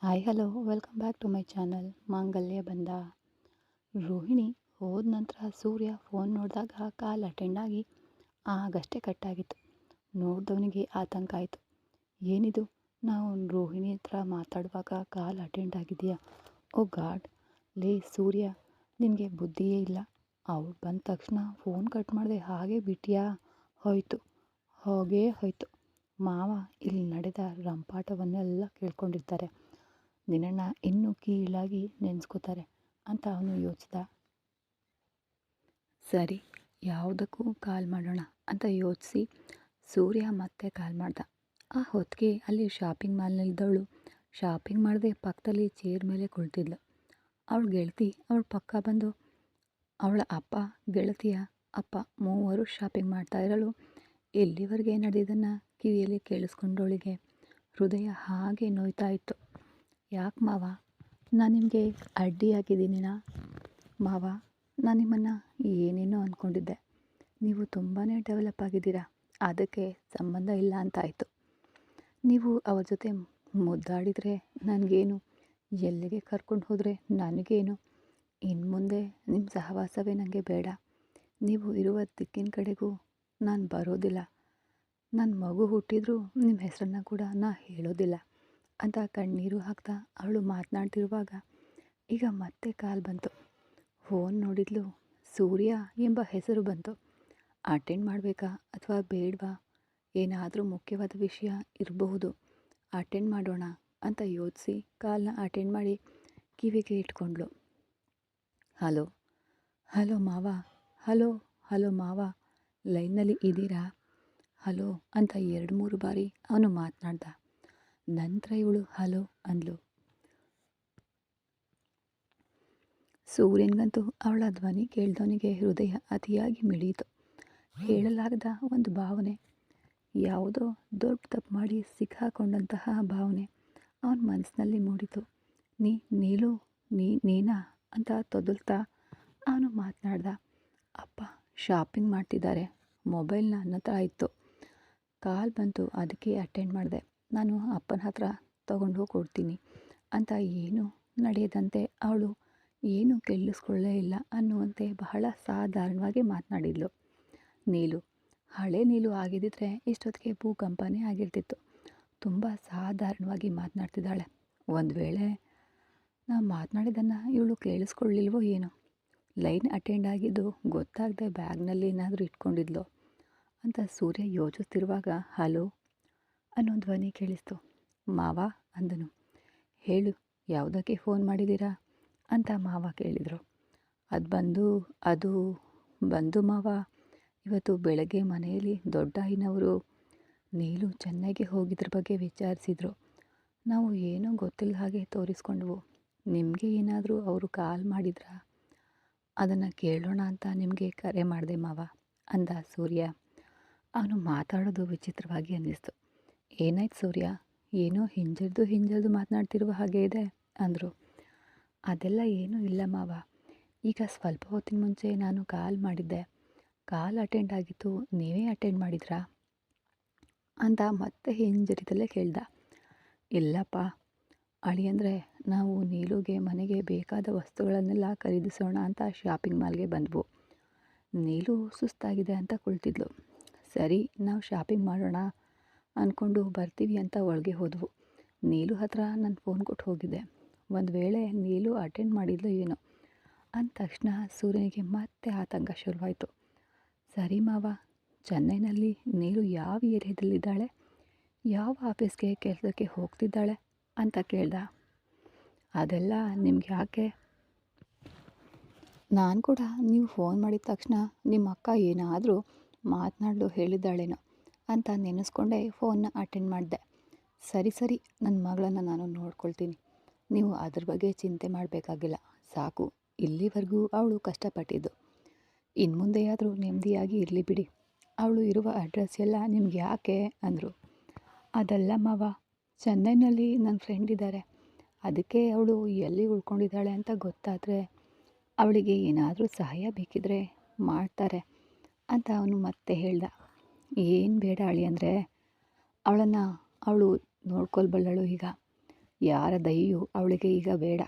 Hi hello welcome back to my channel ಮಾಂಗಲ್ಯ ಬಂದ. ರೋಹಿಣಿ ಹೋದ ನಂತರ ಸೂರ್ಯ ಫೋನ್ ನೋಡಿದಾಗ ಕಾಲ್ ಅಟೆಂಡ್ ಆಗಿ ಆಗಷ್ಟೇ ಕಟ್ಟಾಗಿತ್ತು. ನೋಡಿದವನಿಗೆ ಆತಂಕ ಆಯಿತು. ಏನಿದು, ನಾವು ರೋಹಿಣಿ ಹತ್ರ ಮಾತಾಡುವಾಗ ಕಾಲ್ ಅಟೆಂಡ್ ಆಗಿದೆಯಾ? ಓ ಗಾಡ್, ಲೇ ಸೂರ್ಯ, ನಿನಗೆ ಬುದ್ಧಿಯೇ ಇಲ್ಲ. ಅವಳು ಬಂದ ತಕ್ಷಣ ಫೋನ್ ಕಟ್ ಮಾಡಿದೆ, ಹಾಗೆ ಬಿಟ್ಟಿಯಾ? ಹೋಯ್ತು, ಹೋಗೇ ಹೋಯ್ತು. ಮಾವ ಇಲ್ಲಿ ನಡೆದ ರಂಪಾಟವನ್ನೆಲ್ಲ ಕೇಳ್ಕೊಂಡಿರ್ತಾರೆ. ನಿನ್ನನ್ನು ಇನ್ನೂ ಕೀಳಾಗಿ ನೆನೆಸ್ಕೋತಾರೆ ಅಂತ ಅವನು ಯೋಚಿಸಿದ. ಸರಿ, ಯಾವುದಕ್ಕೂ ಕಾಲ್ ಮಾಡೋಣ ಅಂತ ಯೋಚಿಸಿ ಸೂರ್ಯ ಮತ್ತೆ ಕಾಲ್ ಮಾಡ್ದ. ಆ ಹೊತ್ತಿಗೆ ಅಲ್ಲಿ ಶಾಪಿಂಗ್ ಮಾಲ್ನಲ್ಲಿದ್ದವಳು ಶಾಪಿಂಗ್ ಮಾಡದೆ ಪಕ್ಕದಲ್ಲಿ ಚೇರ್ ಮೇಲೆ ಕುಳಿತಿದ್ಲು. ಅವಳ ಗೆಳತಿ ಅವಳ ಪಕ್ಕ ಬಂದು ಅವಳ ಅಪ್ಪ, ಗೆಳತಿಯ ಅಪ್ಪ ಮೂವರು ಶಾಪಿಂಗ್ ಮಾಡ್ತಾ ಇರಲು ಎಲ್ಲಿವರೆಗೆ ನಡೆದಿದ್ದನ್ನು ಕಿವಿಯಲ್ಲಿ ಕೇಳಿಸ್ಕೊಂಡವಳಿಗೆ ಹೃದಯ ಹಾಗೆ ನೋಯ್ತಾ ಇತ್ತು. ಯಾಕೆ ಮಾವ, ನಾನು ನಿಮಗೆ ಅಡ್ಡಿಯಾಗಿದ್ದೀನಿನಾ? ಮಾವ, ನಾನು ನಿಮ್ಮನ್ನು ಏನೇನೋ ಅಂದ್ಕೊಂಡಿದ್ದೆ. ನೀವು ತುಂಬಾ ಡೆವಲಪ್ ಆಗಿದ್ದೀರಾ, ಅದಕ್ಕೆ ಸಂಬಂಧ ಇಲ್ಲ ಅಂತಾಯಿತು. ನೀವು ಅವ್ರ ಜೊತೆ ಮುದ್ದಾಡಿದರೆ ನನಗೇನು, ಎಲ್ಲಿಗೆ ಕರ್ಕೊಂಡು ಹೋದರೆ ನನಗೇನು. ಇನ್ನು ಮುಂದೆ ನಿಮ್ಮ ಸಹವಾಸವೇ ನನಗೆ ಬೇಡ. ನೀವು ಇರುವ ದಿಕ್ಕಿನ ಕಡೆಗೂ ನಾನು ಬರೋದಿಲ್ಲ. ನನ್ನ ಮಗು ಹುಟ್ಟಿದ್ರೂ ನಿಮ್ಮ ಹೆಸರನ್ನು ಕೂಡ ನಾನು ಹೇಳೋದಿಲ್ಲ ಅಂತ ಕಣ್ಣೀರು ಹಾಕ್ತಾ ಅವಳು ಮಾತನಾಡ್ತಿರುವಾಗ ಈಗ ಮತ್ತೆ ಕಾಲ್ ಬಂತು. ಫೋನ್ ನೋಡಿದ್ಲು. ಸೂರ್ಯ ಎಂಬ ಹೆಸರು ಬಂತು. ಅಟೆಂಡ್ ಮಾಡಬೇಕಾ ಅಥವಾ ಬೇಡವಾ? ಏನಾದರೂ ಮುಖ್ಯವಾದ ವಿಷಯ ಇರಬಹುದು, ಅಟೆಂಡ್ ಮಾಡೋಣ ಅಂತ ಯೋಚಿಸಿ ಕಾಲ್ನ ಅಟೆಂಡ್ ಮಾಡಿ ಕಿವಿಗೆ ಇಟ್ಕೊಂಡ್ಳು. ಹಲೋ ಹಲೋ ಮಾವ, ಹಲೋ ಹಲೋ ಮಾವ, ಲೈನ್ನಲ್ಲಿ ಇದ್ದೀರಾ? ಹಲೋ ಅಂತ 2-3 ಬಾರಿ ಅವನು ಮಾತನಾಡ್ದ. ನಂತರ ಇವಳು ಹಲೋ ಅಂದ್ಲು. ಸೂರ್ಯನಿಗಂತೂ ಅವಳ ಧ್ವನಿ ಕೇಳಿದವನಿಗೆ ಹೃದಯ ಅತಿಯಾಗಿ ಮಿಡಿಯಿತು. ಹೇಳಲಾಗದ ಒಂದು ಭಾವನೆ, ಯಾವುದೋ ದೊಡ್ಡ ತಪ್ಪು ಮಾಡಿ ಸಿಕ್ಕಾಕೊಂಡಂತಹ ಭಾವನೆ ಅವನ ಮನಸ್ಸಿನಲ್ಲಿ ಮೂಡಿತು. ನೀಲು, ನೀನಾ ಅಂತ ತೊದಲ್ತಾ ಅವನು ಮಾತನಾಡ್ದ. ಅಪ್ಪ ಶಾಪಿಂಗ್ ಮಾಡ್ತಿದ್ದಾರೆ, ಮೊಬೈಲ್ ನನ್ನ ಹತ್ರ ಇತ್ತು, ಕಾಲ್ ಬಂತು, ಅದಕ್ಕೆ ಅಟೆಂಡ್ ಮಾಡಿದೆ. ನಾನು ಅಪ್ಪನ ಹತ್ರ ತೊಗೊಂಡು ಹೋಗಿ ಕೊಡ್ತೀನಿ ಅಂತ ಏನು ನಡೆಯದಂತೆ ಅವಳು ಏನೂ ಕೇಳಿಸ್ಕೊಳ್ಳೇ ಇಲ್ಲ ಅನ್ನುವಂತೆ ಬಹಳ ಸಾಧಾರಣವಾಗಿ ಮಾತನಾಡಿದ್ಲು. ನೀಲು, ಹಳೆ ನೀಲು ಆಗಿದ್ದಿದ್ರೆ ಇಷ್ಟೊತ್ತಿಗೆ ಭೂಕಂಪನೇ ಆಗಿರ್ತಿತ್ತು. ತುಂಬ ಸಾಧಾರಣವಾಗಿ ಮಾತನಾಡ್ತಿದ್ದಾಳೆ. ಒಂದು ವೇಳೆ ನಾವು ಮಾತನಾಡಿದ್ದನ್ನು ಇವಳು ಕೇಳಿಸ್ಕೊಳ್ಳಿಲ್ವೋ ಏನೋ. ಲೈನ್ ಅಟೆಂಡ್ ಆಗಿದ್ದು ಗೊತ್ತಾಗದೆ ಬ್ಯಾಗ್ನಲ್ಲಿ ಏನಾದರೂ ಇಟ್ಕೊಂಡಿದ್ಲೋ ಅಂತ ಸೂರ್ಯ ಯೋಚಿಸ್ತಿರುವಾಗ ಹಲೋ ಅನ್ನೋ ಧ್ವನಿ ಕೇಳಿಸ್ತು. ಮಾವ ಅಂದನು. ಹೇಳು, ಯಾವುದಕ್ಕೆ ಫೋನ್ ಮಾಡಿದ್ದೀರಾ ಅಂತ ಮಾವ ಕೇಳಿದರು. ಅದು ಬಂದು ಮಾವ, ಇವತ್ತು ಬೆಳಗ್ಗೆ ಮನೆಯಲ್ಲಿ ದೊಡ್ಡ ಐನವರು ನೀಲು ಚೆನ್ನೈಗೆ ಹೋಗಿದ್ರ ಬಗ್ಗೆ ವಿಚಾರಿಸಿದರು. ನಾವು ಏನೂ ಗೊತ್ತಿಲ್ಲ ಹಾಗೆ ತೋರಿಸ್ಕೊಂಡ್ವು. ನಿಮಗೆ ಏನಾದರೂ ಅವರು ಕಾಲ್ ಮಾಡಿದ್ರಾ? ಅದನ್ನು ಕೇಳೋಣ ಅಂತ ನಿಮಗೆ ಕರೆ ಮಾಡಿದೆ ಮಾವ ಅಂದ ಸೂರ್ಯ. ಅವನು ಮಾತಾಡೋದು ವಿಚಿತ್ರವಾಗಿ ಅನ್ನಿಸ್ತು. ಏನಾಯ್ತು ಸೂರ್ಯ, ಏನೋ ಹಿಂಜರಿದು ಮಾತನಾಡ್ತಿರುವ ಹಾಗೆ ಇದೆ ಅಂದರು. ಅದೆಲ್ಲ ಏನೂ ಇಲ್ಲ ಮಾವ, ಈಗ ಸ್ವಲ್ಪ ಹೊತ್ತಿನ ಮುಂಚೆ ನಾನು ಕಾಲ್ ಮಾಡಿದ್ದೆ, ಕಾಲ್ ಅಟೆಂಡ್ ಆಗಿತ್ತು, ನೀವೇ ಅಟೆಂಡ್ ಮಾಡಿದ್ರಾ ಅಂತ ಮತ್ತೆ ಹಿಂಜರಿತಲ್ಲೇ ಕೇಳ್ದ. ಇಲ್ಲಪ್ಪ ಅಳಿಯಂದರೆ, ನಾವು ನೀಲುಗೆ ಮನೆಗೆ ಬೇಕಾದ ವಸ್ತುಗಳನ್ನೆಲ್ಲ ಖರೀದಿಸೋಣ ಅಂತ ಶಾಪಿಂಗ್ ಮಾಲ್ಗೆ ಬಂದವು. ನೀಲು ಸುಸ್ತಾಗಿದೆ ಅಂತ ಕುಳಿತಿದ್ಲು. ಸರಿ, ನಾವು ಶಾಪಿಂಗ್ ಮಾಡೋಣ ಅಂದ್ಕೊಂಡು ಬರ್ತೀವಿ ಅಂತ ಒಳಗೆ ಹೋದವು. ನೀಲು ಹತ್ರ ನಾನು ಫೋನ್ ಕೊಟ್ಟು ಹೋಗಿದ್ದೆ. ಒಂದು ವೇಳೆ ನೀಲು ಅಟೆಂಡ್ ಮಾಡಿದ್ಲು ಏನೋ. ಅಂದ ತಕ್ಷಣ ಸೂರ್ಯನಿಗೆ ಮತ್ತೆ ಆತಂಕ ಶುರುವಾಯಿತು. ಸರಿ ಮಾವ, ಚೆನ್ನೈನಲ್ಲಿ ನೀಲು ಯಾವ ಏರಿಯಾದಲ್ಲಿದ್ದಾಳೆ, ಯಾವ ಆಫೀಸ್ಗೆ ಕೆಲಸಕ್ಕೆ ಹೋಗ್ತಿದ್ದಾಳೆ ಅಂತ ಕೇಳ್ದ. ಅದೆಲ್ಲ ನಿಮ್ಗೆ ಯಾಕೆ? ನಾನು ಕೂಡ ನೀವು ಫೋನ್ ಮಾಡಿದ ತಕ್ಷಣ ನಿಮ್ಮ ಅಕ್ಕ ಏನಾದರೂ ಮಾತನಾಡಲು ಹೇಳಿದ್ದಾಳೇನೋ ಅಂತ ನೆನೆಸ್ಕೊಂಡೆ ಫೋನ್ನ ಅಟೆಂಡ್ ಮಾಡಿದೆ. ಸರಿ, ನನ್ನ ಮಗಳನ್ನು ನಾನು ನೋಡ್ಕೊಳ್ತೀನಿ, ನೀವು ಅದ್ರ ಬಗ್ಗೆ ಚಿಂತೆ ಮಾಡಬೇಕಾಗಿಲ್ಲ. ಸಾಕು, ಇಲ್ಲಿವರೆಗೂ ಅವಳು ಕಷ್ಟಪಟ್ಟಿದ್ದು, ಇನ್ನು ಮುಂದೆಯಾದರೂ ನೆಮ್ಮದಿಯಾಗಿ ಇರಲಿ ಬಿಡಿ. ಅವಳು ಇರುವ ಅಡ್ರೆಸ್ ಎಲ್ಲ ನಿಮ್ಗೆ ಯಾಕೆ ಅಂದರು. ಅದಲ್ಲ ಮಾವ, ಚೆನ್ನೈನಲ್ಲಿ ನನ್ನ ಫ್ರೆಂಡ್ ಇದ್ದಾರೆ, ಅದಕ್ಕೆ ಅವಳು ಎಲ್ಲಿ ಉಳ್ಕೊಂಡಿದ್ದಾಳೆ ಅಂತ ಗೊತ್ತಾದರೆ ಅವಳಿಗೆ ಏನಾದರೂ ಸಹಾಯ ಬೇಕಿದ್ರೆ ಮಾಡ್ತಾರೆ ಅಂತ ಅವನು ಮತ್ತೆ ಹೇಳ್ದ. ಏನು ಬೇಡ ಅಳಿ ಅಂದರೆ, ಅವಳನ್ನು ಅವಳು ನೋಡ್ಕೊಳ್ಬಲ್ಲಳು. ಈಗ ಯಾರ ದಯೆಯೂ ಅವಳಿಗೆ ಈಗ ಬೇಡ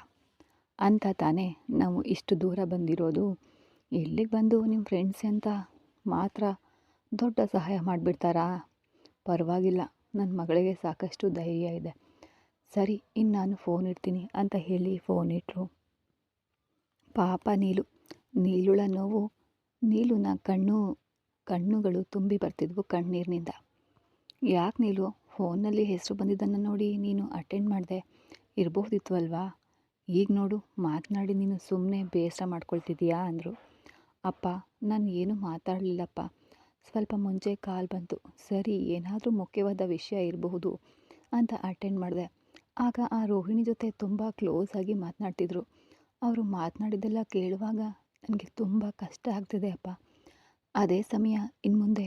ಅಂತ ತಾನೇ ನಾವು ಇಷ್ಟು ದೂರ ಬಂದಿರೋದು. ಇಲ್ಲಿಗೆ ಬಂದು ನಿಮ್ಮ ಫ್ರೆಂಡ್ಸ್ ಅಂತ ಮಾತ್ರ ದೊಡ್ಡ ಸಹಾಯ ಮಾಡಿಬಿಡ್ತಾರಾ? ಪರವಾಗಿಲ್ಲ, ನನ್ನ ಮಗಳಿಗೆ ಸಾಕಷ್ಟು ಧೈರ್ಯ ಇದೆ. ಸರಿ, ಇನ್ನು ನಾನು ಫೋನ್ ಇಡ್ತೀನಿ ಅಂತ ಹೇಳಿ ಫೋನ್ ಇಟ್ಟರು. ಪಾಪ ನೀಲುಳ ನೋವು. ನೀಲುನ ಕಣ್ಣುಗಳು ತುಂಬಿ ಬರ್ತಿದ್ವು ಕಣ್ಣೀರಿನಿಂದ. ಯಾಕೆ ನೀಲು, ಫೋನಲ್ಲಿ ಹೆಸರು ಬಂದಿದ್ದನ್ನು ನೋಡಿ ನೀನು ಅಟೆಂಡ್ ಮಾಡಿದೆ ಇರಬಹುದಿತ್ತು ಅಲ್ವಾ? ಈಗ ನೋಡು, ಮಾತನಾಡಿ ನೀನು ಸುಮ್ಮನೆ ಬೇಸರ ಮಾಡ್ಕೊಳ್ತಿದ್ದೀಯಾ ಅಂದರು. ಅಪ್ಪ, ನಾನು ಏನೂ ಮಾತಾಡಲಿಲ್ಲಪ್ಪ. ಸ್ವಲ್ಪ ಮುಂಚೆ ಕಾಲ್ ಬಂತು, ಸರಿ ಏನಾದರೂ ಮುಖ್ಯವಾದ ವಿಷಯ ಇರಬಹುದು ಅಂತ ಅಟೆಂಡ್ ಮಾಡಿದೆ. ಆಗ ಆ ರೋಹಿಣಿ ಜೊತೆ ತುಂಬ ಕ್ಲೋಸ್ ಆಗಿ ಮಾತನಾಡ್ತಿದ್ರು. ಅವರು ಮಾತನಾಡಿದ್ದೆಲ್ಲ ಕೇಳುವಾಗ ನನಗೆ ತುಂಬ ಕಷ್ಟ ಆಗ್ತಿದೆ ಅಪ್ಪ. ಅದೇ ಸಮಯ ಇನ್ನು ಮುಂದೆ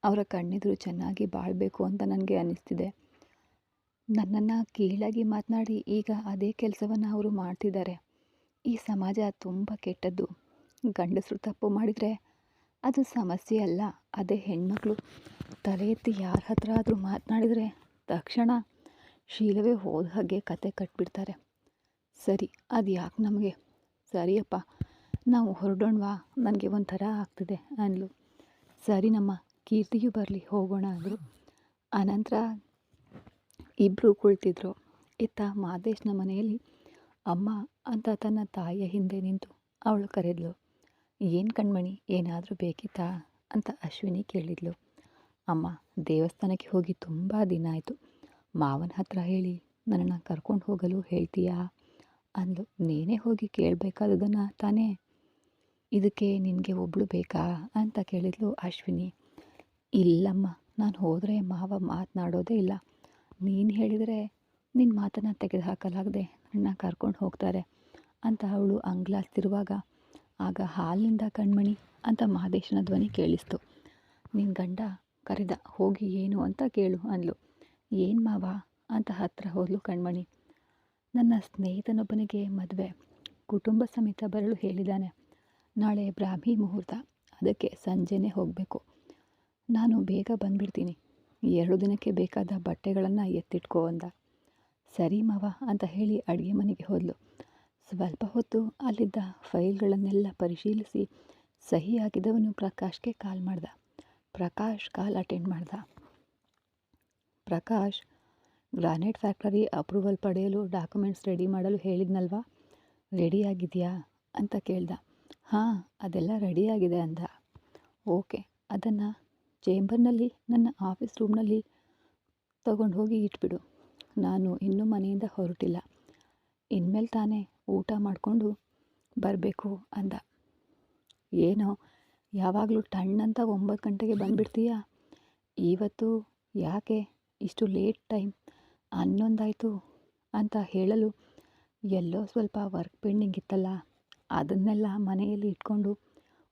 ಅವರ ಕಣ್ಣೆದುರು ಚೆನ್ನಾಗಿ ಬಾಳಬೇಕು ಅಂತ ನನಗೆ ಅನ್ನಿಸ್ತಿದೆ. ನನ್ನನ್ನು ಕೀಳಾಗಿ ಮಾತನಾಡಿ ಈಗ ಅದೇ ಕೆಲಸವನ್ನು ಅವರು ಮಾಡ್ತಿದ್ದಾರೆ. ಈ ಸಮಾಜ ತುಂಬ ಕೆಟ್ಟದ್ದು. ಗಂಡಸರು ತಪ್ಪು ಮಾಡಿದರೆ ಅದು ಸಮಸ್ಯೆ ಅಲ್ಲ, ಅದೇ ಹೆಣ್ಮಕ್ಳು ತಲೆ ಎತ್ತಿ ಯಾರ ಹತ್ರ ಆದರೂ ಮಾತನಾಡಿದರೆ ತಕ್ಷಣ ಶೀಲವೇ ಹೋದ ಹಾಗೆ ಕತೆ ಕಟ್ಬಿಡ್ತಾರೆ. ಸರಿ, ಅದು ಯಾಕೆ ನಮಗೆ? ಸರಿಯಪ್ಪ, ನಾವು ಹೊರಡೋಣವಾ? ನನಗೆ ಒಂಥರ ಆಗ್ತಿದೆ ಅಂದ್ಲು. ಸರಿ ನಮ್ಮ ಕೀರ್ತಿಯೂ ಬರಲಿ, ಹೋಗೋಣ ಅಂದರು. ಆನಂತರ ಇಬ್ಬರು ಕುಳಿತಿದ್ರು. ಇತ್ತ ಮಾದೇಶ್ನ ಮನೆಯಲ್ಲಿ ಅಮ್ಮ ಅಂತ ತನ್ನ ತಾಯಿಯ ಹಿಂದೆ ನಿಂತು ಅವಳು ಕರೆದ್ಲು. ಏನು ಕಣ್ಮಣಿ, ಏನಾದರೂ ಬೇಕಿತ್ತಾ ಅಂತ ಅಶ್ವಿನಿ ಕೇಳಿದ್ಲು. ಅಮ್ಮ, ದೇವಸ್ಥಾನಕ್ಕೆ ಹೋಗಿ ತುಂಬ ದಿನ ಆಯಿತು. ಮಾವನ ಹತ್ರ ಹೇಳಿ ನನ್ನನ್ನು ಕರ್ಕೊಂಡು ಹೋಗಲು ಹೇಳ್ತೀಯಾ ಅಂದ್ಲು. ನೀನೇ ಹೋಗಿ ಕೇಳಬೇಕಾದದನ್ನು ತಾನೇ, ಇದಕ್ಕೆ ನಿನಗೆ ಒಬ್ಬಳು ಬೇಕಾ ಅಂತ ಕೇಳಿದ್ಲು ಅಶ್ವಿನಿ. ಇಲ್ಲಮ್ಮ, ನಾನು ಹೋದರೆ ಮಾವ ಮಾತನಾಡೋದೇ ಇಲ್ಲ. ನೀನು ಹೇಳಿದರೆ ನಿನ್ನ ಮಾತನ್ನು ತೆಗೆದುಹಾಕಲಾಗದೆ ನನ್ನ ಕರ್ಕೊಂಡು ಹೋಗ್ತಾರೆ ಅಂತ ಅವಳು ಅಂಗ್ಲಾಸ್ತಿರುವಾಗ ಆಗ ಹಾಲಿನಿಂದ ಕಣ್ಮಣಿ ಅಂತ ಮಹದೇಶನ ಧ್ವನಿ ಕೇಳಿಸ್ತು. ನಿನ್ನ ಗಂಡ ಕರೆದ, ಹೋಗಿ ಏನು ಅಂತ ಕೇಳು ಅಂದ್ಲು. ಏನು ಮಾವ ಅಂತ ಹತ್ತಿರ ಹೋದ್ಲು ಕಣ್ಮಣಿ. ನನ್ನ ಸ್ನೇಹಿತನೊಬ್ಬನಿಗೆ ಮದುವೆ, ಕುಟುಂಬ ಸಮೇತ ಬರಲು ಹೇಳಿದ್ದಾನೆ. ನಾಳೆ ಬ್ರಾಹ್ಮಿ ಮುಹೂರ್ತ, ಅದಕ್ಕೆ ಸಂಜೆನೇ ಹೋಗಬೇಕು. ನಾನು ಬೇಗ ಬಂದುಬಿಡ್ತೀನಿ. 2 ದಿನಕ್ಕೆ ಬೇಕಾದ ಬಟ್ಟೆಗಳನ್ನು ಎತ್ತಿಟ್ಕೋ ಅಂದ. ಸರಿ ಮಾವ ಅಂತ ಹೇಳಿ ಅಡುಗೆ ಮನೆಗೆ ಹೋದ್ಲು. ಸ್ವಲ್ಪ ಹೊತ್ತು ಅಲ್ಲಿದ್ದ ಫೈಲ್ಗಳನ್ನೆಲ್ಲ ಪರಿಶೀಲಿಸಿ ಸಹಿ ಹಾಕಿದವನು ಪ್ರಕಾಶ್ಗೆ ಕಾಲ್ ಮಾಡ್ದ. ಪ್ರಕಾಶ್ ಕಾಲ್ ಅಟೆಂಡ್ ಮಾಡ್ದ. ಪ್ರಕಾಶ್, ಗ್ರಾನೈಟ್ ಫ್ಯಾಕ್ಟರಿ ಅಪ್ರೂವಲ್ ಪಡೆಯಲು ಡಾಕ್ಯುಮೆಂಟ್ಸ್ ರೆಡಿ ಮಾಡಲು ಹೇಳಿದ್ನಲ್ವಾ, ರೆಡಿಯಾಗಿದೆಯಾ ಅಂತ ಕೇಳ್ದ. ಹಾಂ, ಅದೆಲ್ಲ ರೆಡಿಯಾಗಿದೆ ಅಂದ. ಓಕೆ, ಅದನ್ನು ಚೇಂಬರ್ನಲ್ಲಿ ನನ್ನ ಆಫೀಸ್ ರೂಮ್ನಲ್ಲಿ ತಗೊಂಡು ಹೋಗಿ ಇಟ್ಬಿಡು. ನಾನು ಇನ್ನೂ ಮನೆಯಿಂದ ಹೊರಟಿಲ್ಲ. ಇನ್ಮೇಲೆ ತಾನೇ ಊಟ ಮಾಡಿಕೊಂಡು ಬರಬೇಕು ಅಂದ. ಏನೋ ಯಾವಾಗಲೂ ಟಣ್ಣಂತ 9 ಗಂಟೆಗೆ ಬಂದುಬಿಡ್ತೀಯಾ? ಇವತ್ತು ಯಾಕೆ ಇಷ್ಟು ಲೇಟ್? ಟೈಮ್ 11 ಆಯಿತು ಅಂತ ಹೇಳಲು ಎಲ್ಲೋ ಸ್ವಲ್ಪ ವರ್ಕ್ ಪೆಂಡಿಂಗ್ ಇತ್ತಲ್ಲ, ಅದನ್ನೆಲ್ಲ ಮನೆಯಲ್ಲಿ ಇಟ್ಕೊಂಡು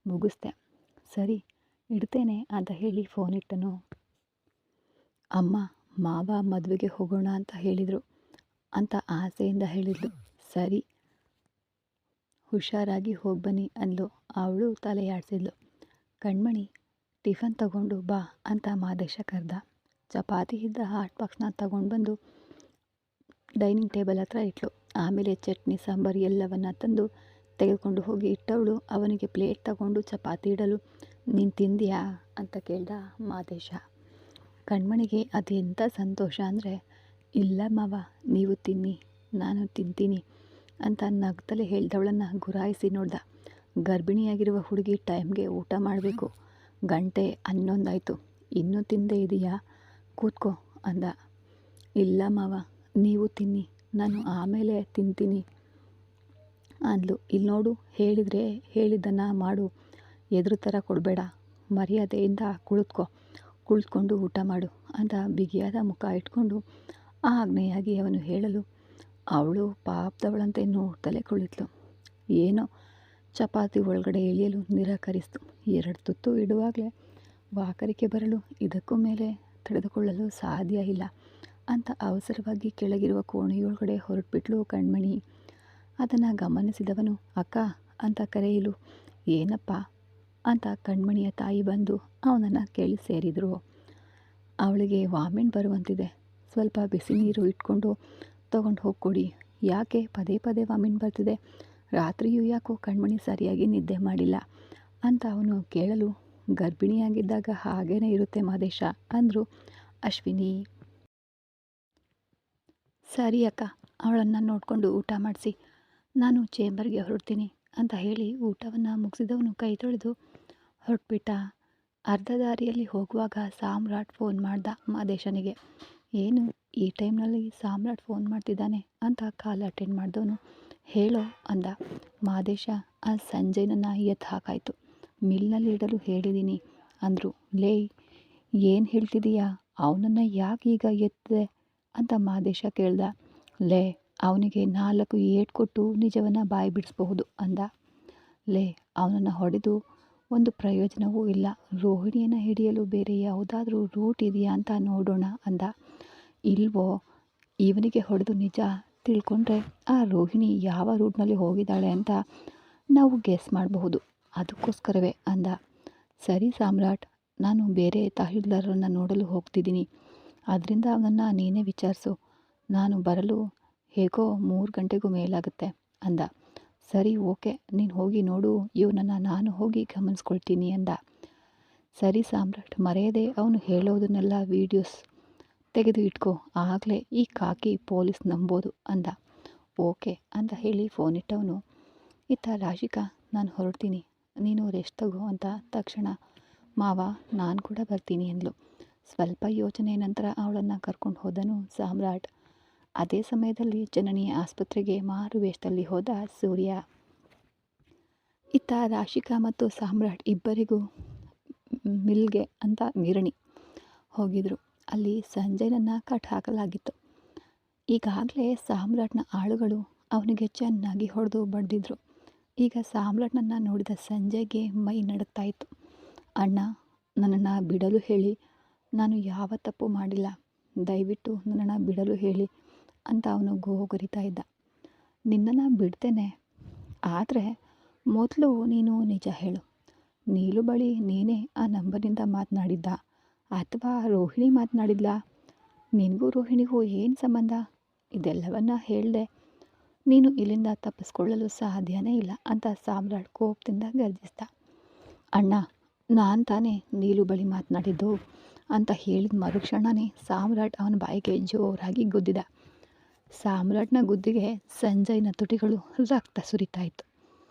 ಮುಗಿಸ್ದೆ. ಸರಿ ಇಡ್ತೇನೆ ಅಂತ ಹೇಳಿ ಫೋನ್ ಇಟ್ಟನು. ಅಮ್ಮ, ಮಾವ ಮದುವೆಗೆ ಹೋಗೋಣ ಅಂತ ಹೇಳಿದರು ಅಂತ ಆಸೆಯಿಂದ ಹೇಳಿದ್ಲು. ಸರಿ, ಹುಷಾರಾಗಿ ಹೋಗಿ ಬನ್ನಿ ಅಂದ್ಲು. ಅವಳು ತಲೆಯಾಡಿಸಿದ್ಲು. ಕಣ್ಮಣಿ, ಟಿಫನ್ ತಗೊಂಡು ಬಾ ಅಂತ ಮಾದೇಶ ಕರೆದ. ಚಪಾತಿ ಇದ್ದ ಹಾಟ್ ಬಾಕ್ಸ್ನ ತಗೊಂಡು ಬಂದು ಡೈನಿಂಗ್ ಟೇಬಲ್ ಹತ್ರ ಇಟ್ಲು. ಆಮೇಲೆ ಚಟ್ನಿ ಸಾಂಬಾರು ಎಲ್ಲವನ್ನ ತಂದು ತೆಗೆದುಕೊಂಡು ಹೋಗಿ ಇಟ್ಟವಳು ಅವನಿಗೆ ಪ್ಲೇಟ್ ತಗೊಂಡು ಚಪಾತಿ ಇಡಲು, ನೀನು ತಿಂದ್ಯಾ ಅಂತ ಕೇಳ್ದ ಮಾದೇಶ. ಕಣ್ಮಣಿಗೆ ಅದೆಂಥ ಸಂತೋಷ ಅಂದರೆ, ಇಲ್ಲ ಮಾವ, ನೀವು ತಿನ್ನಿ, ನಾನು ತಿಂತೀನಿ ಅಂತ ನಗ್ತಲೇ ಹೇಳ್ದವಳನ್ನು ಗುರಾಯಿಸಿ ನೋಡ್ದ. ಗರ್ಭಿಣಿಯಾಗಿರುವ ಹುಡುಗಿ ಟೈಮ್ಗೆ ಊಟ ಮಾಡಬೇಕು. ಗಂಟೆ 11 ಆಯಿತು, ಇನ್ನೂ ತಿಂದೇ ಇದೆಯಾ? ಕೂತ್ಕೋ ಅಂದ. ಇಲ್ಲ ಮಾವ, ನೀವು ತಿನ್ನಿ, ನಾನು ಆಮೇಲೆ ತಿಂತೀನಿ ಅಂದ್ಲು. ಇಲ್ಲಿ ನೋಡು, ಹೇಳಿದರೆ ಹೇಳಿದ್ದನ್ನು ಮಾಡು, ಎದುರು ಥರ ಕೊಡಬೇಡ, ಮರ್ಯಾದೆಯಿಂದ ಕುಳಿತುಕೊಂಡು ಊಟ ಮಾಡು ಅಂತ ಬಿಗಿಯಾದ ಮುಖ ಇಟ್ಕೊಂಡು ಆಗ್ನೆಯಾಗಿ ಅವನು ಹೇಳಲು ಅವಳು ಪಾಪದವಳಂತೆ ನೋಡ್ತಲೇ ಕುಳಿತಳು. ಏನೋ ಚಪಾತಿ ಒಳಗಡೆ ಇಳಿಯಲು ನಿರಾಕರಿಸಿತು. 2 ತುತ್ತು ಇಡುವಾಗಲೇ ವಾಕರಿಕೆ ಬರಲು ಇದಕ್ಕೂ ಮೇಲೆ ತಡೆದುಕೊಳ್ಳಲು ಸಾಧ್ಯ ಇಲ್ಲ ಅಂತ ಅವಸರವಾಗಿ ಕೆಳಗಿರುವ ಕೋಣೆಯೊಳಗಡೆ ಹೊರಟುಬಿಟ್ಲು ಕಣ್ಮಣಿ. ಅದನ್ನು ಗಮನಿಸಿದವನು ಅಕ್ಕ ಅಂತ ಕರೆಯಲು, ಏನಪ್ಪ ಅಂತ ಕಣ್ಮಣಿಯ ತಾಯಿ ಬಂದು ಅವನನ್ನು ಕೇಳಿ ಸೇರಿದರು. ಅವಳಿಗೆ ವಾಮಿಟ್ ಬರುವಂತಿದೆ, ಸ್ವಲ್ಪ ಬಿಸಿ ನೀರು ಇಟ್ಕೊಂಡು ತೊಗೊಂಡು ಹೋಗಿ ಕೊಡಿ. ಯಾಕೆ ಪದೇ ಪದೇ ವಾಮಿಟ್ ಬರ್ತಿದೆ? ರಾತ್ರಿಯೂ ಯಾಕೋ ಕಣ್ಮಣಿ ಸರಿಯಾಗಿ ನಿದ್ದೆ ಮಾಡಿಲ್ಲ ಅಂತ ಅವನು ಕೇಳಲು, ಗರ್ಭಿಣಿಯಾಗಿದ್ದಾಗ ಹಾಗೇನೇ ಇರುತ್ತೆ ಮಾದೇಶ ಅಂದರು ಅಶ್ವಿನಿ. ಸರಿ ಅಕ್ಕ, ಅವಳನ್ನು ನೋಡಿಕೊಂಡು ಊಟ ಮಾಡಿಸಿ, ನಾನು ಚೇಂಬರ್ಗೆ ಹೊರಡ್ತೀನಿ ಅಂತ ಹೇಳಿ ಊಟವನ್ನು ಮುಗಿಸಿದವನು ಕೈ ತೊಳೆದು ಹೊರಟ್ಬಿಟ್ಟ. ಅರ್ಧ ದಾರಿಯಲ್ಲಿ ಹೋಗುವಾಗ ಸಾಮ್ರಾಟ್ ಫೋನ್ ಮಾಡ್ದ ಮಾದೇಶನಿಗೆ. ಏನು ಈ ಟೈಮ್ನಲ್ಲಿ ಸಾಮ್ರಾಟ್ ಫೋನ್ ಮಾಡ್ತಿದ್ದಾನೆ ಅಂತ ಕಾಲ್ ಅಟೆಂಡ್ ಮಾಡಿದವನು, ಹೇಳೋ ಅಂದ. ಮಾದೇಶ ಆ ಸಂಜಯ್ನನ್ನು ಎತ್ತು ಹಾಕಾಯಿತು, ಮಿಲ್ನಲ್ಲಿ ಇಡಲು ಹೇಳಿದ್ದೀನಿ ಅಂದರು. ಲೇ, ಏನು ಹೇಳ್ತಿದೀಯಾ? ಅವನನ್ನು ಯಾಕೆ ಈಗ ಎತ್ತಿದೆ ಅಂತ ಮಾದೇಶ ಕೇಳ್ದ. ಲೇ, ಅವನಿಗೆ 4 ಏಟು ಕೊಟ್ಟು ನಿಜವನ್ನು ಬಾಯಿ ಬಿಡಿಸ್ಬಹುದು ಅಂದ. ಲೇ, ಅವನನ್ನು ಹೊಡೆದು ಒಂದು ಪ್ರಯೋಜನವೂ ಇಲ್ಲ. ರೋಹಿಣಿಯನ್ನು ಹಿಡಿಯಲು ಬೇರೆ ಯಾವುದಾದ್ರೂ ರೂಟ್ ಇದೆಯಾ ಅಂತ ನೋಡೋಣ ಅಂದ. ಇಲ್ವೋ, ಇವನಿಗೆ ಹೊಡೆದು ನಿಜ ತಿಳ್ಕೊಂಡ್ರೆ ಆ ರೋಹಿಣಿ ಯಾವ ರೂಟ್ನಲ್ಲಿ ಹೋಗಿದ್ದಾಳೆ ಅಂತ ನಾವು ಗೆಸ್ ಮಾಡಬಹುದು. ಅದಕ್ಕೋಸ್ಕರವೇ ಅಂದ. ಸರಿ ಸಾಮ್ರಾಟ್, ನಾನು ಬೇರೆ ತಹಶೀಲ್ದಾರರನ್ನು ನೋಡಲು ಹೋಗ್ತಿದ್ದೀನಿ. ಅದರಿಂದ ಅವನನ್ನು ನೀನೇ ವಿಚಾರಿಸು. ನಾನು ಬರಲು ಹೇಗೋ 3 ಗಂಟೆಗೂ ಮೇಲಾಗುತ್ತೆ ಅಂದ. ಸರಿ, ಓಕೆ, ನೀನು ಹೋಗಿ ನೋಡು, ಇವನನ್ನು ನಾನು ಹೋಗಿ ಗಮನಿಸ್ಕೊಳ್ತೀನಿ ಅಂದ. ಸರಿ ಸಾಮ್ರಾಟ್, ಮರೆಯದೆ ಅವನು ಹೇಳೋದನ್ನೆಲ್ಲ ವೀಡಿಯೋಸ್ ತೆಗೆದು ಇಟ್ಕೋ, ಆಗಲೇ ಈ ಕಾಕಿ ಪೊಲೀಸ್ ನಂಬೋದು ಅಂದ. ಓಕೆ ಅಂತ ಹೇಳಿ ಫೋನ್ ಇಟ್ಟವನು. ಇತ್ತ ರಾಶಿಕಾ, ನಾನು ಹೊರಡ್ತೀನಿ, ನೀನು ರೆಸ್ಟ್ ತಗೋ ಅಂತ ತಕ್ಷಣ ಮಾವ ನಾನು ಕೂಡ ಬರ್ತೀನಿ ಅಂದ್ಲು. ಸ್ವಲ್ಪ ಯೋಚನೆ ನಂತರ ಅವಳನ್ನು ಕರ್ಕೊಂಡು ಹೋದನು ಸಾಮ್ರಾಟ್. ಅದೇ ಸಮಯದಲ್ಲಿ ಜನನಿ ಆಸ್ಪತ್ರೆಗೆ ಮಾರು ವೇಷದಲ್ಲಿ ಹೋದ ಸೂರ್ಯ. ಇತ್ತ ರಾಶಿಕಾ ಮತ್ತು ಸಾಮ್ರಾಟ್ ಇಬ್ಬರಿಗೂ ಮಿಲ್ಗೆ ಅಂತ ಗಿರಣಿ ಹೋಗಿದ್ರು. ಅಲ್ಲಿ ಸಂಜಯ್ನನ್ನು ಕಟ್ ಹಾಕಲಾಗಿತ್ತು. ಈಗಾಗಲೇ ಸಾಮ್ರಾಟ್ನ ಆಳುಗಳು ಅವನಿಗೆ ಚೆನ್ನಾಗಿ ಹೊಡೆದು ಬಡ್ದಿದ್ರು. ಈಗ ಸಾಮ್ರಾಟ್ನನ್ನು ನೋಡಿದ ಸಂಜಯ್ಗೆ ಮೈ ನಡುಗ್ತಾ ಇತ್ತು. ಅಣ್ಣ, ನನ್ನನ್ನು ಬಿಡಲು ಹೇಳಿ, ನಾನು ಯಾವ ತಪ್ಪು ಮಾಡಿಲ್ಲ, ದಯವಿಟ್ಟು ನನ್ನನ್ನು ಬಿಡಲು ಹೇಳಿ ಅಂತ ಅವನು ಗೋಗರಿತಾ ಇದ್ದ. ನಿನ್ನನ್ನು ಬಿಡ್ತೇನೆ, ಆದರೆ ಮೊದಲು ನೀನು ನಿಜ ಹೇಳು. ನೀಲು ಬಳಿ ನೀನೇ ಆ ನಂಬರ್ನಿಂದ ಮಾತನಾಡಿದ್ದ ಅಥವಾ ರೋಹಿಣಿ ಮಾತನಾಡಿದ್ಲ? ನಿನಗೂ ರೋಹಿಣಿಗೂ ಏನು ಸಂಬಂಧ? ಇದೆಲ್ಲವನ್ನ ಹೇಳಿದೆ ನೀನು ಇಲ್ಲಿಂದ ತಪ್ಪಿಸ್ಕೊಳ್ಳಲು ಸಾಧ್ಯನೇ ಇಲ್ಲ ಅಂತ ಸಾಮ್ರಾಟ್ ಕೋಪದಿಂದ ಗರ್ಜಿಸ್ದ. ಅಣ್ಣ, ನಾನು ತಾನೇ ನೀಲು ಬಳಿ ಮಾತನಾಡಿದ್ದು ಅಂತ ಹೇಳಿದ ಮರುಕ್ಷಣನೇ ಸಾಮ್ರಾಟ್ ಅವನ ಬಾಯಿಗೆ ಜೋರಾಗಿ ಗುದ್ದಿದ. ಸಾಮ್ರಾಟ್ನ ಗುದ್ದಿಗೆ ಸಂಜಯ್ನ ತುಟಿಗಳು ರಕ್ತ ಸುರಿತಾಯಿತ್ತು.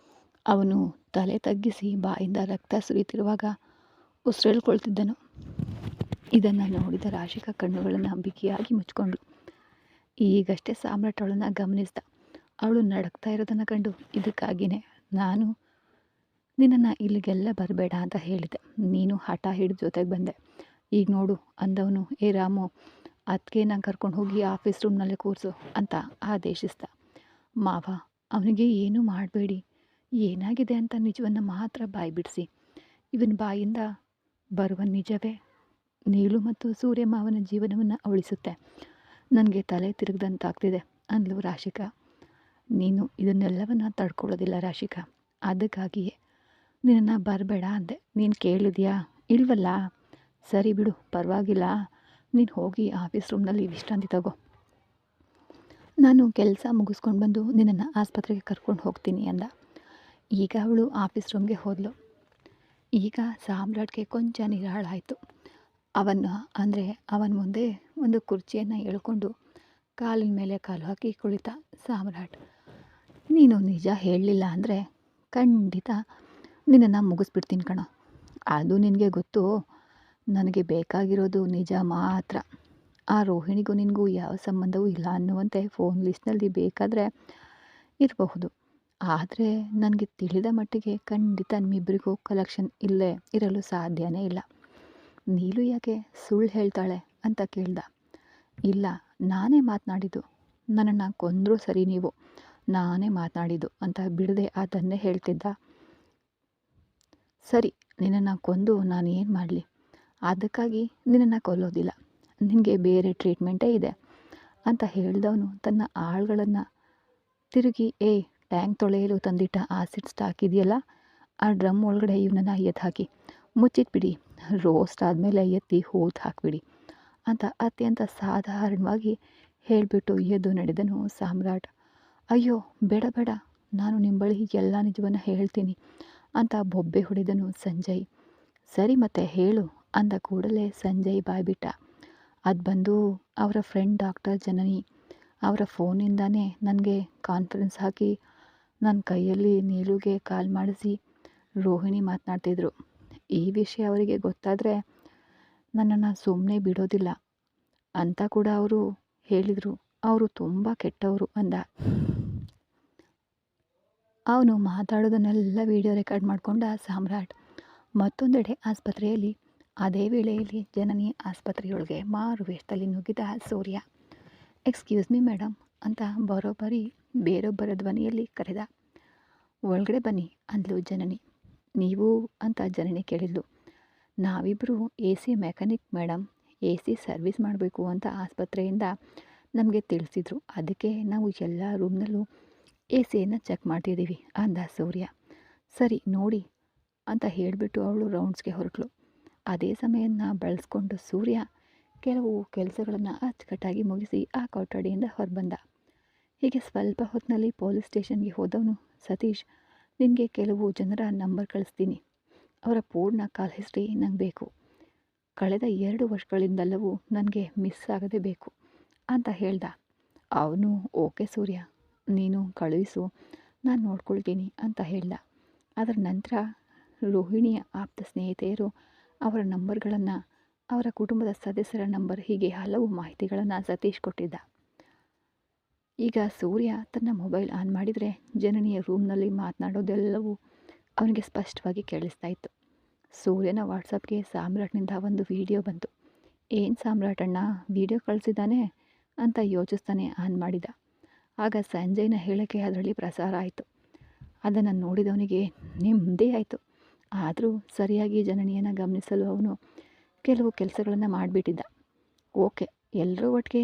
ಅವನು ತಲೆ ತಗ್ಗಿಸಿ ಬಾಯಿಂದ ರಕ್ತ ಸುರಿತಿರುವಾಗ ಉಸಿರೆಳ್ಕೊಳ್ತಿದ್ದನು. ಇದನ್ನು ನೋಡಿದ ರಾಶಿಕಾ ಕಣ್ಣುಗಳನ್ನು ಬಿಗಿಯಾಗಿ ಮುಚ್ಕೊಂಡ್ಳು. ಈಗಷ್ಟೇ ಸಾಮ್ರಾಟ್ ಅವಳನ್ನು ಗಮನಿಸ್ದ. ಅವಳು ನಡಕ್ತಾ ಇರೋದನ್ನು ಕಂಡು, ಇದಕ್ಕಾಗಿಯೇ ನಾನು ನಿನ್ನನ್ನು ಇಲ್ಲಿಗೆಲ್ಲ ಬರಬೇಡ ಅಂತ ಹೇಳಿದೆ. ನೀನು ಹಠ ಹಿಡಿದು ಜೊತೆಗೆ ಬಂದೆ. ಈಗ ನೋಡು ಅಂದವನು, ಏ ರಾಮು, ಅದಕ್ಕೆ ಕರ್ಕೊಂಡು ಹೋಗಿ ಆಫೀಸ್ ರೂಮ್ನಲ್ಲೇ ಕೂರಿಸು ಅಂತ ಆದೇಶಿಸ್ದ. ಮಾವ, ಅವನಿಗೆ ಏನೂ ಮಾಡಬೇಡಿ, ಏನಾಗಿದೆ ಅಂತ ನಿಜವನ್ನು ಮಾತ್ರ ಬಾಯಿ ಬಿಡಿಸಿ. ಇವನ ಬಾಯಿಂದ ಬರುವ ನಿಜವೇ ನೀಳು ಮತ್ತು ಸೂರ್ಯ ಮಾವನ ಜೀವನವನ್ನು ಉಳಿಸುತ್ತೆ. ನನಗೆ ತಲೆ ತಿರುಗ್ದಂತಾಗ್ತಿದೆ ಅಂದ್ಲು ರಾಶಿಕಾ. ನೀನು ಇದನ್ನೆಲ್ಲವನ್ನು ತಡ್ಕೊಳ್ಳೋದಿಲ್ಲ ರಾಶಿಕಾ, ಅದಕ್ಕಾಗಿಯೇ ನಿನ್ನನ್ನು ಬರಬೇಡ ಅಂದೆ. ನೀನು ಕೇಳಿದ್ಯಾ? ಇಲ್ವಲ್ಲ. ಸರಿ ಬಿಡು, ಪರವಾಗಿಲ್ಲ, ನೀನು ಹೋಗಿ ಆಫೀಸ್ ರೂಮ್ನಲ್ಲಿ ವಿಶ್ರಾಂತಿ ತಗೋ. ನಾನು ಕೆಲಸ ಮುಗಿಸ್ಕೊಂಡು ಬಂದು ನಿನ್ನನ್ನು ಆಸ್ಪತ್ರೆಗೆ ಕರ್ಕೊಂಡು ಹೋಗ್ತೀನಿ ಅಂದ. ಈಗ ಅವಳು ಆಫೀಸ್ ರೂಮ್ಗೆ ಹೋದಳು. ಈಗ ಸಾಮ್ರಾಟ್ಗೆ ಕೊಂಚ ನಿರಾಳಾಯಿತು. ಅವನ ಮುಂದೆ ಒಂದು ಕುರ್ಚಿಯನ್ನು ಎಳ್ಕೊಂಡು ಕಾಲಿನ ಮೇಲೆ ಕಾಲು ಹಾಕಿ ಕುಳಿತ ಸಾಮ್ರಾಟ್. ನೀನು ನಿಜ ಹೇಳಲಿಲ್ಲ ಅಂದರೆ ಖಂಡಿತ ನಿನ್ನನ್ನು ಮುಗಿಸ್ಬಿಡ್ತೀನಿ ಕಣ. ಅದು ನಿನಗೆ ಗೊತ್ತು. ನನಗೆ ಬೇಕಾಗಿರೋದು ನಿಜ ಮಾತ್ರ. ಆ ರೋಹಿಣಿಗೂ ನಿನಗೂ ಯಾವ ಸಂಬಂಧವೂ ಇಲ್ಲ ಅನ್ನುವಂತೆ ಫೋನ್ ಲಿಸ್ಟ್ನಲ್ಲಿ ಬೇಕಾದರೆ ಇರಬಹುದು. ಆದರೆ ನನಗೆ ತಿಳಿದ ಮಟ್ಟಿಗೆ ಖಂಡಿತ ನಿಮ್ಮಿಬ್ಬರಿಗೂ ಕಲೆಕ್ಷನ್ ಇಲ್ಲೇ ಇರಲು ಸಾಧ್ಯನೇ ಇಲ್ಲ. ನೀಲು ಯಾಕೆ ಸುಳ್ಳು ಹೇಳ್ತಾಳೆ ಅಂತ ಕೇಳ್ದ. ಇಲ್ಲ, ನಾನೇ ಮಾತನಾಡಿದ್ದು. ನನ್ನನ್ನು ಕೊಂದರೂ ಸರಿ, ನೀವು ನಾನೇ ಮಾತನಾಡಿದ್ದು ಅಂತ ಬಿಡದೆ ಅದನ್ನೇ ಹೇಳ್ತಿದ್ದ. ಸರಿ, ನಿನ್ನನ್ನು ಕೊಂದು ನಾನು ಏನು ಮಾಡಲಿ? ಅದಕ್ಕಾಗಿ ನಿನ್ನನ್ನು ಕೊಲ್ಲೋದಿಲ್ಲ, ನಿನಗೆ ಬೇರೆ ಟ್ರೀಟ್ಮೆಂಟೇ ಇದೆ ಅಂತ ಹೇಳಿದವನು ತನ್ನ ಆಳುಗಳನ್ನು ತಿರುಗಿ, ಟ್ಯಾಂಕ್ ತೊಳೆಯಲು ತಂದಿಟ್ಟ ಆಸಿಡ್ ಸ್ಟಾಕ್ ಇದೆಯಲ್ಲ, ಆ ಡ್ರಮ್ ಒಳಗಡೆ ಇವನನ್ನು ಎತ್ತು ಹಾಕಿ ಮುಚ್ಚಿಟ್ಬಿಡಿ, ರೋಸ್ಟ್ ಆದಮೇಲೆ ಎತ್ತಿ ಹೂತು ಹಾಕಿಬಿಡಿ ಅಂತ ಅತ್ಯಂತ ಸಾಧಾರಣವಾಗಿ ಹೇಳಿಬಿಟ್ಟು ಎದ್ದು ನಡೆದನು ಸಾಮ್ರಾಟ್. ಅಯ್ಯೋ ಬೇಡ ಬೇಡ, ನಾನು ನಿಮ್ಮ ಬಳಿ ಎಲ್ಲ ನಿಜವನ್ನು ಹೇಳ್ತೀನಿ ಅಂತ ಬೊಬ್ಬೆ ಹೊಡೆದನು ಸಂಜಯ್. ಸರಿ ಮತ್ತೆ ಹೇಳು ಅಂದ ಕೂಡಲೇ ಸಂಜಯ್ ಬಾಯ್ಬಿಟ್ಟ. ಅದು ಬಂದು ಅವರ ಫ್ರೆಂಡ್ ಡಾಕ್ಟರ್ ಜನನಿ ಅವರ ಫೋನಿಂದಾನೇ ನನಗೆ ಕಾನ್ಫರೆನ್ಸ್ ಹಾಕಿ ನನ್ನ ಕೈಯಲ್ಲಿ ನೀಲುಗೆ ಕಾಲ್ ಮಾಡಿಸಿ ರೋಹಿಣಿ ಮಾತನಾಡ್ತಿದ್ರು. ಈ ವಿಷಯ ಅವರಿಗೆ ಗೊತ್ತಾದರೆ ನನ್ನನ್ನು ಸುಮ್ಮನೆ ಬಿಡೋದಿಲ್ಲ ಅಂತ ಕೂಡ ಅವರು ಹೇಳಿದರು. ಅವರು ತುಂಬ ಕೆಟ್ಟವರು ಅಂದ. ಅವನು ಮಾತಾಡೋದನ್ನೆಲ್ಲ ವಿಡಿಯೋ ರೆಕಾರ್ಡ್ ಮಾಡಿಕೊಂಡ ಸಾಮ್ರಾಟ್. ಮತ್ತೊಂದೆಡೆ ಆಸ್ಪತ್ರೆಯಲ್ಲಿ ಅದೇ ವೇಳೆಯಲ್ಲಿ ಜನನಿ ಆಸ್ಪತ್ರೆಯೊಳಗೆ ಮಾರು ವೇಷದಲ್ಲಿ ನುಗ್ಗಿದ ಸೂರ್ಯ. ಎಕ್ಸ್ಕ್ಯೂಸ್ ಮೀ ಮೇಡಮ್ ಅಂತ ಬರೋಬ್ಬರಿ ಬೇರೊಬ್ಬರ ಧ್ವನಿಯಲ್ಲಿ ಕರೆದ. ಒಳಗಡೆ ಬನ್ನಿ ಅಂದ್ಲು ಜನನಿ. ನೀವು ಅಂತ ಜನನಿ ಕೇಳಿದ್ಲು. ನಾವಿಬ್ಬರು AC mechanic madam, AC service ಮಾಡಬೇಕು ಅಂತ ಆಸ್ಪತ್ರೆಯಿಂದ ನಮಗೆ ತಿಳಿಸಿದ್ರು. ಅದಕ್ಕೆ ನಾವು ಎಲ್ಲ ರೂಮ್ನಲ್ಲೂ ACಯನ್ನು ಚೆಕ್ ಮಾಡ್ತಿದ್ದೀವಿ ಅಂದ ಸೂರ್ಯ. ಸರಿ ನೋಡಿ ಅಂತ ಹೇಳಿಬಿಟ್ಟು ಅವಳು ರೌಂಡ್ಸ್ಗೆ ಹೊರಟಳು. ಅದೇ ಸಮಯನ ಬಳಸ್ಕೊಂಡು ಸೂರ್ಯ ಕೆಲವು ಕೆಲಸಗಳನ್ನು ಅಚ್ಚುಕಟ್ಟಾಗಿ ಮುಗಿಸಿ ಆ ಕೊಠಡಿಯಿಂದ ಹೊರಬಂದ. ಹೀಗೆ ಸ್ವಲ್ಪ ಹೊತ್ತಿನಲ್ಲಿ ಪೊಲೀಸ್ ಸ್ಟೇಷನ್ಗೆ ಹೋದವನು ಸತೀಶ್, ನಿನಗೆ ಕೆಲವು ಜನರ ನಂಬರ್ ಕಳಿಸ್ತೀನಿ, ಅವರ ಪೂರ್ಣ ಕಾಲ್ ಹಿಸ್ಟ್ರಿ ನಂಗೆ ಬೇಕು, ಕಳೆದ 2 ವರ್ಷಗಳಿಂದೆಲ್ಲವೂ ನನಗೆ ಮಿಸ್ ಆಗದೆ ಬೇಕು ಅಂತ ಹೇಳ್ದ. ಅವನು ಓಕೆ ಸೂರ್ಯ, ನೀನು ಕಳುಹಿಸು, ನಾನು ನೋಡ್ಕೊಳ್ತೀನಿ ಅಂತ ಹೇಳ್ದ. ಅದರ ನಂತರ ರೋಹಿಣಿಯ ಆಪ್ತ ಸ್ನೇಹಿತೆಯರು ಅವರ ನಂಬರ್ಗಳನ್ನು, ಅವರ ಕುಟುಂಬದ ಸದಸ್ಯರ ನಂಬರ್, ಹೀಗೆ ಹಲವು ಮಾಹಿತಿಗಳನ್ನು ಸತೀಶ್ ಕೊಟ್ಟಿದ್ದ. ಈಗ ಸೂರ್ಯ ತನ್ನ ಮೊಬೈಲ್ ಆನ್ ಮಾಡಿದರೆ ಜನನಿಯ ರೂಮ್ನಲ್ಲಿ ಮಾತನಾಡೋದೆಲ್ಲವೂ ಅವನಿಗೆ ಸ್ಪಷ್ಟವಾಗಿ ಕೇಳಿಸ್ತಾ ಇತ್ತು. ಸೂರ್ಯನ ವಾಟ್ಸಪ್ಗೆ ಸಾಮ್ರಾಟ್ನಿಂದ ಒಂದು ವಿಡಿಯೋ ಬಂತು. ಏನು ಸಾಮ್ರಾಟಣ್ಣ ವಿಡಿಯೋ ಕಳಿಸಿದ್ದಾನೆ ಅಂತ ಯೋಚಿಸ್ತಾನೆ ಆನ್ ಮಾಡಿದ. ಆಗ ಸಂಜಯ್ನ ಹೇಳಿಕೆ ಅದರಲ್ಲಿ ಪ್ರಸಾರ ಆಯಿತು. ಅದನ್ನು ನೋಡಿದವನಿಗೆ ನೆಮ್ಮದಿ ಆಯಿತು. ಆದರೂ ಸರಿಯಾಗಿ ಜನನಿಯನ್ನು ಗಮನಿಸಲು ಅವನು ಕೆಲವು ಕೆಲಸಗಳನ್ನು ಮಾಡಿಬಿಟ್ಟಿದ್ದ. ಓಕೆ, ಎಲ್ಲರೂ ಒಟ್ಟಿಗೆ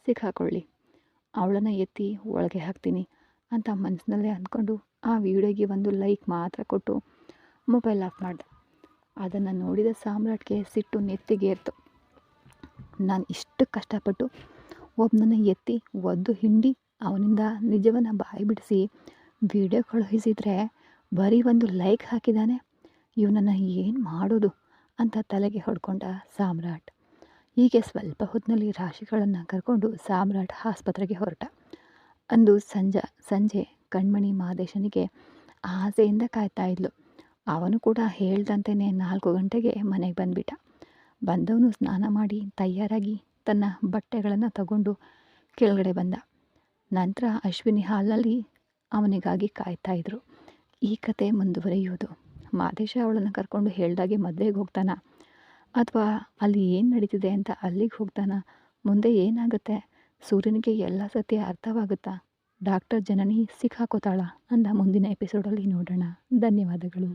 ಸಿಕ್ಕಾಕೊಳ್ಳಿ, ಅವಳನ್ನು ಎತ್ತಿ ಒಳಗೆ ಹಾಕ್ತೀನಿ ಅಂತ ಮನಸ್ಸಿನಲ್ಲೇ ಅಂದ್ಕೊಂಡು ಆ ವಿಡಿಯೋಗೆ ಒಂದು ಲೈಕ್ ಮಾತ್ರ ಕೊಟ್ಟು ಮೊಬೈಲ್ ಆಫ್ ಮಾಡ್ದ. ಅದನ್ನು ನೋಡಿದ ಸಾಮ್ರಾಟ್ಗೆ ಸಿಟ್ಟು ನೆತ್ತಿಗೇರ್ತು. ನಾನು ಇಷ್ಟು ಕಷ್ಟಪಟ್ಟು ಒಬ್ಬನನ್ನು ಎತ್ತಿ ಒದ್ದು ಹಿಂಡಿ ಅವನಿಂದ ನಿಜವನ್ನು ಬಾಯಿ ಬಿಡಿಸಿ ವಿಡಿಯೋ ಕಳುಹಿಸಿದರೆ ಬರೀ ಒಂದು ಲೈಕ್ ಹಾಕಿದ್ದಾನೆ, ಇವನನ್ನು ಏನು ಮಾಡೋದು ಅಂತ ತಲೆಗೆ ಹೊಡ್ಕೊಂಡ ಸಾಮ್ರಾಟ್. ಹೀಗೆ ಸ್ವಲ್ಪ ಹೊತ್ತಿನಲ್ಲಿ ರಾಶಿಗಳನ್ನು ಕರ್ಕೊಂಡು ಸಾಮ್ರಾಟ್ ಆಸ್ಪತ್ರೆಗೆ ಹೊರಟ. ಅಂದು ಸಂಜೆ ಕಣ್ಮಣಿ ಮಾದೇಶನಿಗೆ ಆಸೆಯಿಂದ ಕಾಯ್ತಾ ಇದ್ಲು. ಅವನು ಕೂಡ ಹೇಳ್ದಂತೆಯೇ 4 ಗಂಟೆಗೆ ಮನೆಗೆ ಬಂದುಬಿಟ್ಟ. ಬಂದವನು ಸ್ನಾನ ಮಾಡಿ ತಯಾರಾಗಿ ತನ್ನ ಬಟ್ಟೆಗಳನ್ನು ತಗೊಂಡು ಕೆಳಗಡೆ ಬಂದ. ನಂತರ ಅಶ್ವಿನಿ ಹಾಲ್ನಲ್ಲಿ ಅವನಿಗಾಗಿ ಕಾಯ್ತಾ ಇದ್ರು. ಈ ಕತೆ ಮುಂದುವರಿಯುವುದು. ಮಾದೇಶ ಅವಳನ್ನು ಕರ್ಕೊಂಡು ಹೇಳ್ದಾಗೆ ಮದುವೆಗೆ ಹೋಗ್ತಾನ, ಅಥವಾ ಅಲ್ಲಿ ಏನು ನಡೀತಿದೆ ಅಂತ ಅಲ್ಲಿಗೆ ಹೋಗ್ತಾನ, ಮುಂದೆ ಏನಾಗುತ್ತೆ, ಸೂರ್ಯನಿಗೆ ಎಲ್ಲ ಸತ್ಯ ಅರ್ಥವಾಗುತ್ತಾ, ಡಾಕ್ಟರ್ ಜನನಿ ಸಿಕ್ಕಾಕೋತಾಳ ಅಂದ ಮುಂದಿನ ಎಪಿಸೋಡಲ್ಲಿ ನೋಡೋಣ. ಧನ್ಯವಾದಗಳು.